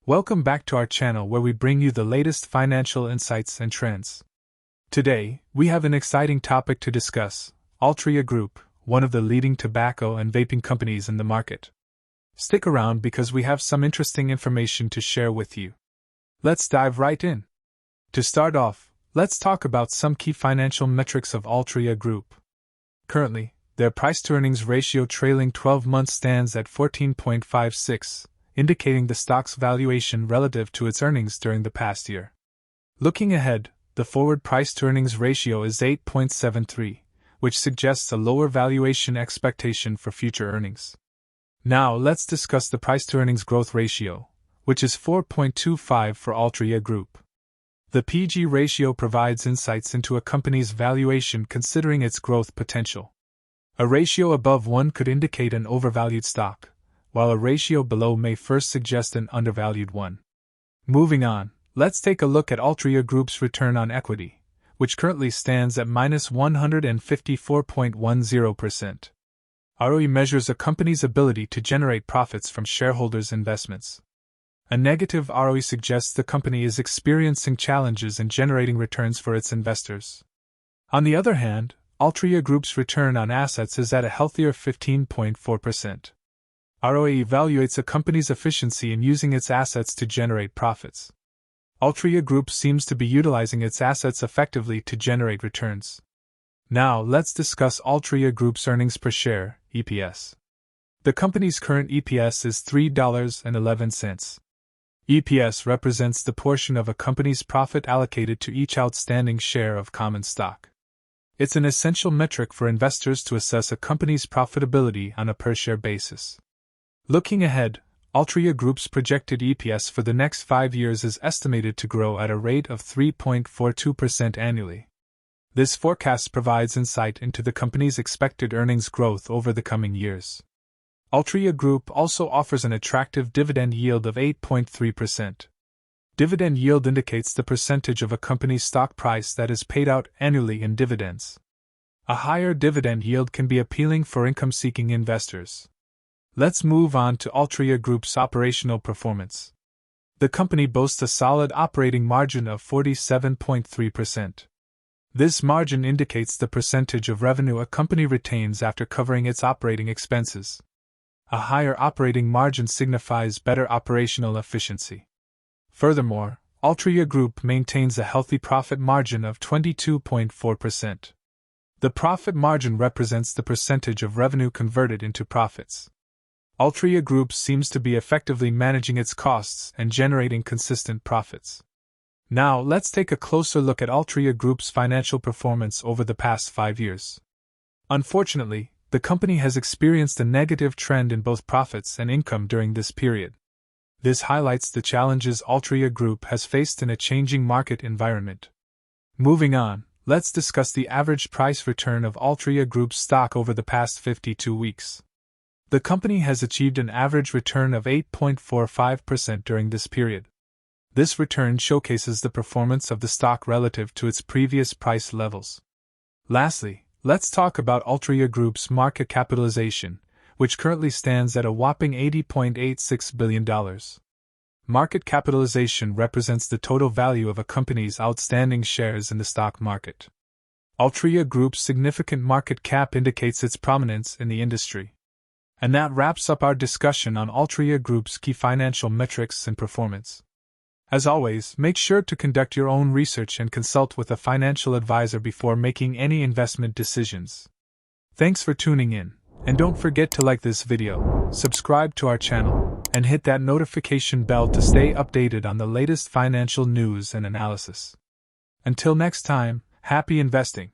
Welcome back to our channel where we bring you the latest financial insights and trends. Today, we have an exciting topic to discuss: Altria Group, one of the leading tobacco and vaping companies in the market. Stick around because we have some interesting information to share with you. Let's dive right in. To start off, let's talk about some key financial metrics of Altria Group. Currently, their price-to-earnings ratio trailing 12 months stands at 14.56, indicating the stock's valuation relative to its earnings during the past year. Looking ahead, the forward price-to-earnings ratio is 8.73, which suggests a lower valuation expectation for future earnings. Now let's discuss the price-to-earnings growth ratio, which is 4.25 for Altria Group. The PG ratio provides insights into a company's valuation considering its growth potential. A ratio above 1 could indicate an overvalued stock, while a ratio below may first suggest an undervalued one. Moving on, let's take a look at Altria Group's return on equity, which currently stands at -154.10%. ROE measures a company's ability to generate profits from shareholders' investments. A negative ROE suggests the company is experiencing challenges in generating returns for its investors. On the other hand, Altria Group's return on assets is at a healthier 15.4%. ROE evaluates a company's efficiency in using its assets to generate profits. Altria Group seems to be utilizing its assets effectively to generate returns. Now let's discuss Altria Group's earnings per share, EPS. The company's current EPS is $3.11. EPS represents the portion of a company's profit allocated to each outstanding share of common stock. It's an essential metric for investors to assess a company's profitability on a per-share basis. Looking ahead, Altria Group's projected EPS for the next 5 years is estimated to grow at a rate of 3.42% annually. This forecast provides insight into the company's expected earnings growth over the coming years. Altria Group also offers an attractive dividend yield of 8.3%. Dividend yield indicates the percentage of a company's stock price that is paid out annually in dividends. A higher dividend yield can be appealing for income-seeking investors. Let's move on to Altria Group's operational performance. The company boasts a solid operating margin of 47.3%. This margin indicates the percentage of revenue a company retains after covering its operating expenses. A higher operating margin signifies better operational efficiency. Furthermore, Altria Group maintains a healthy profit margin of 22.4%. The profit margin represents the percentage of revenue converted into profits. Altria Group seems to be effectively managing its costs and generating consistent profits. Now let's take a closer look at Altria Group's financial performance over the past 5 years. Unfortunately, the company has experienced a negative trend in both profits and income during this period. This highlights the challenges Altria Group has faced in a changing market environment. Moving on, let's discuss the average price return of Altria Group's stock over the past 52 weeks. The company has achieved an average return of 8.45% during this period. This return showcases the performance of the stock relative to its previous price levels. Lastly, let's talk about Altria Group's market capitalization, which currently stands at a whopping $80.86 billion. Market capitalization represents the total value of a company's outstanding shares in the stock market. Altria Group's significant market cap indicates its prominence in the industry. And that wraps up our discussion on Altria Group's key financial metrics and performance. As always, make sure to conduct your own research and consult with a financial advisor before making any investment decisions. Thanks for tuning in. And don't forget to like this video, subscribe to our channel, and hit that notification bell to stay updated on the latest financial news and analysis. Until next time, happy investing!